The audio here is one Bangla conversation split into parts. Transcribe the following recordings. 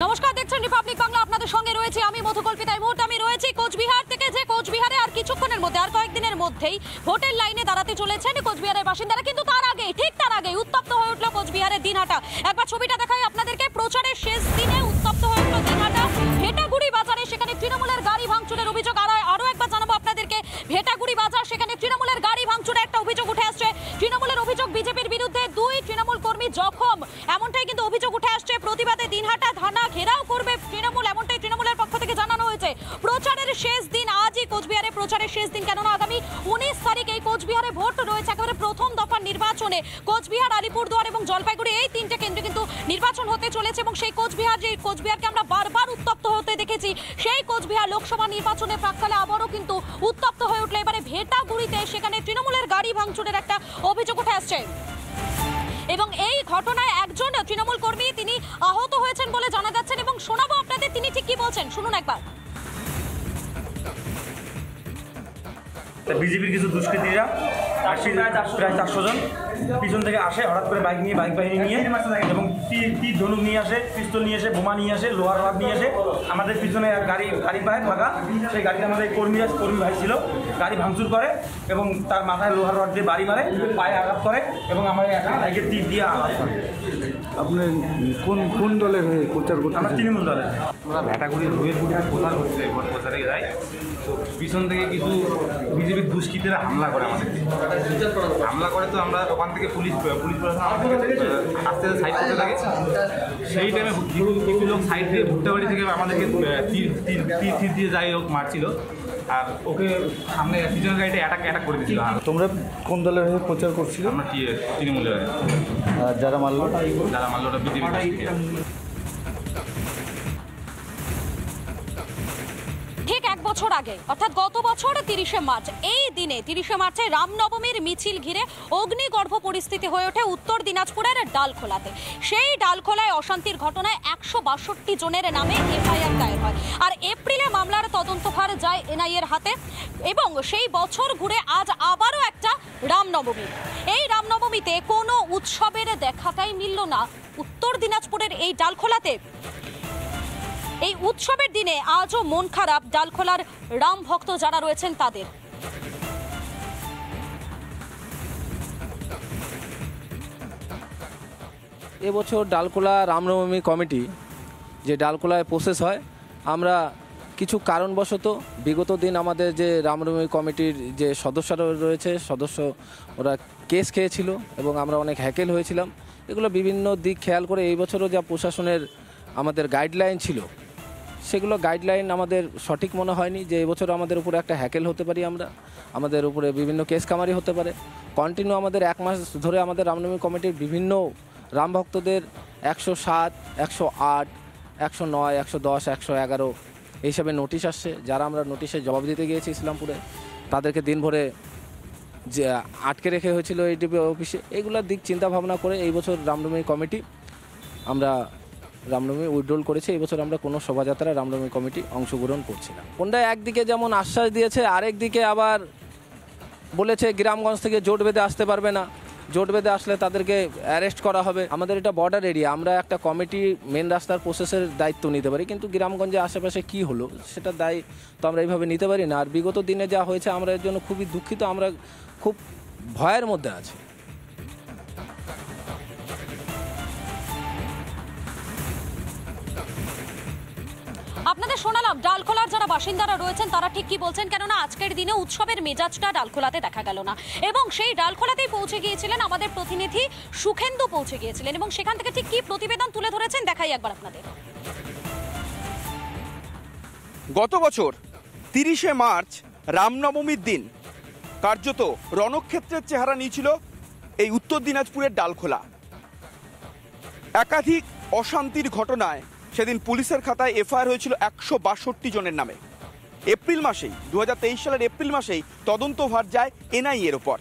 নমস্কার, দেখছেন রিপাবলিক বাংলা। আপনাদের সঙ্গে রয়েছে আমি মধুকল্পিতা। এই মুহূর্তে আমি রয়েছি কোচবিহার থেকে, যে কোচবিহারে আর কিছুক্ষণের মধ্যে, আর কয়েকদিনের মধ্যেই ভোটের লাইনে দাঁড়াতে চলেছেন কোচবিহারের বাসিন্দারা। কিন্তু তার আগেই উত্তপ্ত হয়ে উঠল কোচবিহারের দিনহাটা। একবার ছবিটা দেখাই আপনাদেরকে। প্রচারের শেষ দিনে উত্তপ্ত হয়ে উঠল দিনহাটা ভেটাগুড়ি বাজারে। সেখানে তৃণমূলের গাড়ি ভাঙচুরের অভিযোগ। আরো একবার জানাবো আপনাদেরকে, ভেটাগুড়ি বাজার, সেখানে তৃণমূলের গাড়ি ভাঙচুরের একটা অভিযোগ উঠে আসছে। তৃণমূলের অভিযোগ, বিজেপির বিরুদ্ধে 2 তৃণমূল কর্মী জখম, এমনটাই কিন্তু অভিযোগ উঠে আসছে। প্রতিবাদে দিনহাটা থানা ঘেরাও করবে তৃণমূল, এমনটাই তৃণমূলের পক্ষ থেকে জানানো হয়েছে। প্রচারের শেষ দিন আজই কোচবিহারে, প্রচারের শেষ দিন, কেননা আগামী 19 তারিখ এই কোচবিহারে ভোট রয়েছে। একেবারে প্রথম দফার নির্বাচনে কোচবিহার, আলিপুরদুয়ার এবং জলপাইগুড়ি, এই 3টে কেন্দ্রে কিন্তু নির্বাচন হতে চলেছে। এবং সেই কোচবিহারকে আমরা বারবার উত্তপ্ত হতে দেখেছি, সেই কোচবিহার লোকসভা নির্বাচনে প্রাক্কালে আবারও কিন্তু উত্তপ্ত হয়ে উঠলে এবারে ভেটাগুড়িতে, সেখানে তৃণমূলের গাড়ি ভাঙচুরের একটা অভিযোগ উঠে আসছে। এবং এই ঘটনায় একজন তৃণমূল কর্মী তিনি আহত হয়েছেন বলে জানা যাচ্ছেন, এবং শোনাবো আপনাদের তিনি ঠিক কি বলছেন, শুনুন একবার। বিজেপির কিছু দুষ্কৃতীরা প্রায় 400 জন পিছন থেকে আসে, হঠাৎ করে বাইক বাহিনী নিয়ে, এবং তীর ধনুক নিয়ে আসে, পিস্তল নিয়ে আসে, বোমা নিয়ে আসে, লোহার রড নিয়ে আসে। আমাদের পিছনে গাড়ি পায় ফাঁকা, সেই গাড়িতে আমাদের কর্মী ভাই ছিল, গাড়ি ভাঙচুর করে এবং তার মাথায় লোহার রড দিয়ে বাড়ি মারে, পায়ে আঘাত করে এবং আমাদের একটা বাইকের তীর দিয়ে আঘাত করে। আপনি কোন দলের হয়ে প্রচার করতে? আমরা তৃণমূল দলের। আমরা ভেটাগুড়ির প্রচার করতে প্রচারে যাই, তো পিছন থেকে কিছু বিজেপির দুষ্কৃতীরা হামলা করে আমাদেরকে। হামলা করে তো আমরা ওখান থেকে পুলিশ প্রশাসন আমাদেরকে আস্তে আস্তে সাইড করতে থাকে। সেই টাইমে কিছু লোক সাইড দিয়ে ভুট্টা বাড়ি থেকে আমাদেরকে তীর দিয়ে যাই হোক মারছিল, আর ওকে সামনে পিছনের গাড়িটা অ্যাটাক করে দিয়েছিল। তোমরা কোন দলের হয়ে প্রচার করছিল? আমরা তৃণমূলের। যারা মারলো ওটা বিজেপি। ঠিক 1 বছর আগে, অর্থাৎ গত বছর 30শে মার্চ, এই দিনে 30শে মার্চে রামনবমীর মিছিল ঘিরে অগ্নিগর্ভ পরিস্থিতি হয়ে ওঠে উত্তর দিনাজপুরের ডালখোলাতে। সেই ডালখোলায় অশান্তির ঘটনায় 162 জনের নামে এফআইআর দায়ের হয়। আর এপ্রিলে মামলার তদন্তভার যায় এনআইএর হাতে। এবং সেই বছর ঘুরে আজ আবারও একটা রামনবমী। এই রামনবমীতে কোনো উৎসবের দেখাটাই মিলল না উত্তর দিনাজপুরের এই ডালখোলাতে। এই উৎসবের দিনে আজও মন খারাপ ডালখোলার রাম ভক্ত যারা রয়েছেন তাদের। এবছর ডালখোলা রামনবমী কমিটি যে ডালখোলায় প্রসেস হয়, আমরা কিছু কারণবশত বিগত দিন আমাদের যে রামনবমী কমিটির যে সদস্যরা রয়েছে, ওরা কেস খেয়েছিল এবং আমরা অনেক হ্যাকেল হয়েছিলাম। এগুলো বিভিন্ন দিক খেয়াল করে এই বছরও যা প্রশাসনের আমাদের গাইডলাইন ছিল, সেগুলো গাইডলাইন আমাদের সঠিক মনে হয়নি। যে এবছর আমাদের উপরে একটা হ্যাকেল হতে পারি, আমাদের উপরে বিভিন্ন কেস কামারি হতে পারে। কন্টিনিউ আমাদের 1 মাস ধরে আমাদের রামনবমী কমিটির বিভিন্ন রাম ভক্তদের 107, 108, 109, 110, 111 এই হিসাবে নোটিশ আসছে। যারা আমরা নোটিশে জবাব দিতে গিয়েছি ইসলামপুরে, তাদেরকে দিনভরে যে আটকে রেখে হয়েছিল এইডিপি অফিসে। এইগুলোর দিক চিন্তা ভাবনা করে এই বছর রামনবমী কমিটি আমরা রামনবমী উইথড্রল করেছে। এই বছর আমরা কোনো শোভাযাত্রা রামনবমী কমিটি অংশগ্রহণ করছি না। কোনটা একদিকে যেমন আশ্বাস দিয়েছে, আরেক দিকে আবার বলেছে গ্রামগঞ্জ থেকে জোট বেঁধে আসতে পারবে না, জোট বেঁধে আসলে তাদেরকে অ্যারেস্ট করা হবে। আমাদের এটা বর্ডার এরিয়া, আমরা একটা কমিটি মেন রাস্তার প্রসেসের দায়িত্ব নিতে পারি, কিন্তু গ্রামগঞ্জে আশেপাশে কি হলো সেটার দায় তো আমরা এইভাবে নিতে পারি না। আর বিগত দিনে যা হয়েছে আমরা এর জন্য খুবই দুঃখিত, আমরা খুব ভয়ের মধ্যে আছি। আপনাদের শোনালাম ডালখোলার যারা বাসিন্দারা রয়েছেন তারা ঠিক কি বলছেন, কেননা আজকের দিনে উৎসবের মেজাজটা ডালখোলাতে দেখা গেল না। এবং সেই ডালখোলাতেই পৌঁছে গিয়েছিলেন আমাদের প্রতিনিধি সুখেন্দু, পৌঁছে গিয়েছিলেন এবং সেখান থেকে ঠিক কি প্রতিবেদন তুলে ধরেছেন দেখাই একবার আপনাদের। গত বছর 30শে মার্চ রামনবমীর দিন কার্যত রণক্ষেত্রের চেহারা নিয়েছিল এই উত্তর দিনাজপুরের ডালখোলা। একাধিক অশান্তির ঘটনায় সেদিন পুলিশের খাতায় এফআইআর হয়েছিল 162 জনের নামে। এপ্রিল মাসেই 2023 সালের এপ্রিল মাসেই তদন্তভার যায় এনআইএর ওপর।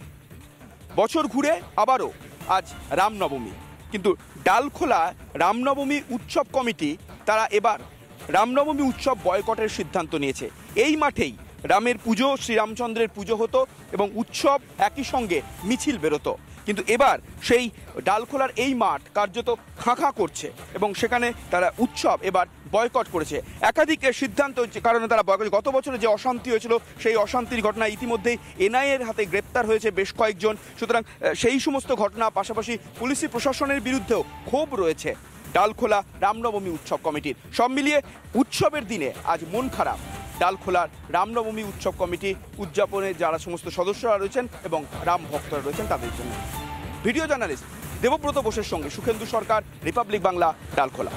বছর ঘুরে আবারও আজ রামনবমী, কিন্তু ডালখোলা রামনবমী উৎসব কমিটি তারা এবার রামনবমী উৎসব বয়কটের সিদ্ধান্ত নিয়েছে। এই মাঠেই রামের পুজো, শ্রীরামচন্দ্রের পুজো হতো এবং উৎসব একই সঙ্গে মিছিল বেরোতো, কিন্তু এবার সেই ডালখোলার এই মাঠ কার্যত খাঁ করছে এবং সেখানে তারা উৎসব এবার বয়কট করেছে। একাধিক সিদ্ধান্ত কারণে তারা বয়কট। গত বছরে যে অশান্তি হয়েছিল সেই অশান্তির ঘটনা ইতিমধ্যেই এনআইএর হাতে গ্রেপ্তার হয়েছে বেশ কয়েকজন। সুতরাং সেই সমস্ত ঘটনা পাশাপাশি পুলিশি প্রশাসনের বিরুদ্ধেও ক্ষোভ রয়েছে ডালখোলা রামনবমী উৎসব কমিটির। সব মিলিয়ে উৎসবের দিনে আজ মন খারাপ ডালখোলার রামনবমী উৎসব কমিটি উদযাপনে যারা সমস্ত সদস্যরা রয়েছেন এবং রাম ভক্তরা রয়েছেন তাদের জন্য। ভিডিও জার্নালিস্ট দেবব্রত বোসের সঙ্গে সুখেন্দু সরকার, রিপাবলিক বাংলা, ডালখোলা।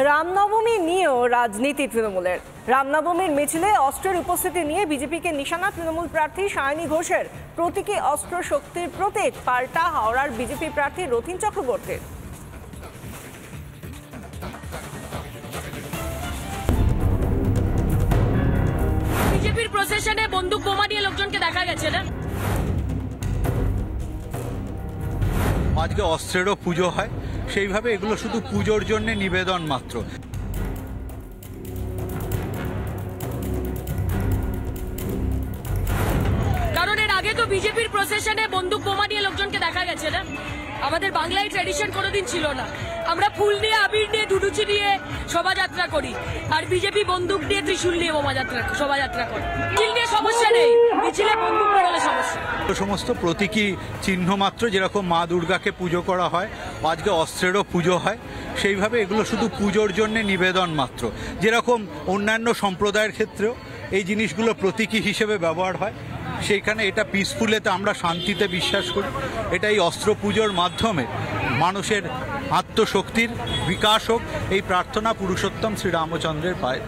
রামনবমী নিয়েও রাজনীতি তৃণমূলের। রামনবমীর মিছিলে অস্ত্রের উপস্থিতি নিয়ে বিজেপিকে নিশানা তৃণমূল প্রার্থী সায়নী ঘোষের। প্রতীকী অস্ত্র শক্তির প্রতীক পাল্টা হাওড়ার বিজেপি প্রার্থী রথীন চক্রবর্তীর। বিজেপির প্রসেশনে বন্দুক বোমা দিয়ে লোকজনকে দেখা গেছে না। আজকে অস্ত্রেরও পুজো হয়, সেইভাবে এগুলো শুধু পুজোর জন্য নিবেদন মাত্র। কারণ এর আগে তো বিজেপির প্রসেশনে বন্দুক বোমা দিয়ে লোকজনকে দেখা গেছে না। আমাদের বাংলায় ট্র্যাডিশন কোনোদিন ছিল না। আমরা ফুল দিয়ে, আবির দিয়ে, দুডুচি দিয়ে শোভাযাত্রা করি, আর বিজেপি বন্দুক দিয়ে, ত্রিশূল দিয়ে শোভাযাত্রা করে। মিছিল নিয়ে সমস্যা নেই, মিছিলে বন্দুক হলে সমস্যা। সমস্ত প্রতীকী চিহ্ন মাত্র, যেরকম মা দুর্গাকে পুজো করা হয়, আজকে অস্ত্রেরও পুজো হয়, সেইভাবে এগুলো শুধু পুজোর জন্য নিবেদন মাত্র। যেরকম অন্যান্য সম্প্রদায়ের ক্ষেত্রেও এই জিনিসগুলো প্রতীকী হিসেবে ব্যবহার হয়, সেইখানে এটা পিসফুলেতে আমরা শান্তিতে বিশ্বাস করি। এটা এই অস্ত্র পুজোর মাধ্যমে মানুষের আত্মশক্তির বিকাশ হোক, এই প্রার্থনা পুরুষোত্তম শ্রীরামচন্দ্রের পায়।